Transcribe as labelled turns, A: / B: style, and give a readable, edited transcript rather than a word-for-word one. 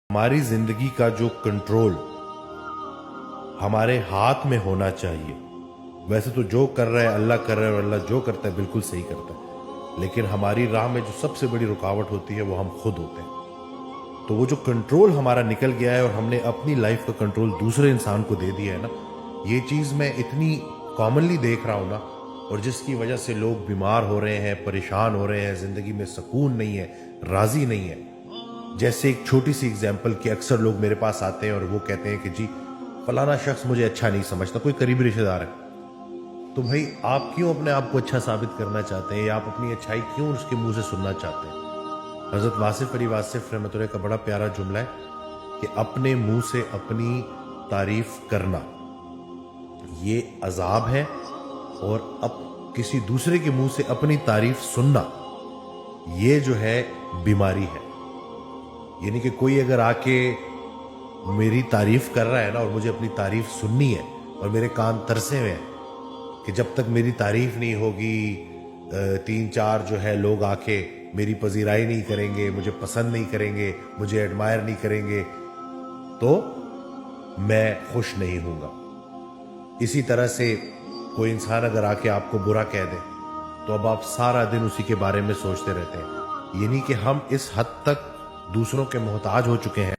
A: ہماری زندگی کا جو کنٹرول ہمارے ہاتھ میں ہونا چاہیے. ویسے تو جو کر رہا ہے اللہ کر رہا ہے، اور اللہ جو کرتا ہے بالکل صحیح کرتا ہے، لیکن ہماری راہ میں جو سب سے بڑی رکاوٹ ہوتی ہے وہ ہم خود ہوتے ہیں. تو وہ جو کنٹرول ہمارا نکل گیا ہے اور ہم نے اپنی لائف کا کنٹرول دوسرے انسان کو دے دیا ہے نا، یہ چیز میں اتنی کامنلی دیکھ رہا ہوں نا، اور جس کی وجہ سے لوگ بیمار ہو رہے ہیں، پریشان ہو رہے ہیں، زندگی میں سکون نہیں ہے، راضی نہیں ہے. جیسے ایک چھوٹی سی اگزامپل کہ اکثر لوگ میرے پاس آتے ہیں اور وہ کہتے ہیں کہ جی فلانا شخص مجھے اچھا نہیں سمجھتا، کوئی قریبی رشتہ دار ہے. تو بھائی آپ کیوں اپنے آپ کو اچھا ثابت کرنا چاہتے ہیں، یا آپ اپنی اچھائی کیوں اس کے منہ سے سننا چاہتے ہیں؟ حضرت واصف علی واصف رحمۃ اللہ کا بڑا پیارا جملہ ہے کہ اپنے منہ سے اپنی تعریف کرنا یہ عذاب ہے، اور اب کسی دوسرے کے منہ سے اپنی تعریف سننا یہ جو ہے بیماری ہے. یعنی کہ کوئی اگر آ کے میری تعریف کر رہا ہے نا، اور مجھے اپنی تعریف سننی ہے، اور میرے کان ترسے ہوئے ہیں کہ جب تک میری تعریف نہیں ہوگی 3-4 جو ہے لوگ آ کے میری پذیرائی نہیں کریں گے، مجھے پسند نہیں کریں گے، مجھے ایڈمائر نہیں کریں گے، تو میں خوش نہیں ہوں گا. اسی طرح سے کوئی انسان اگر آ کے آپ کو برا کہہ دے تو اب آپ سارا دن اسی کے بارے میں سوچتے رہتے ہیں. یعنی کہ ہم اس حد تک دوسروں کے محتاج ہو چکے ہیں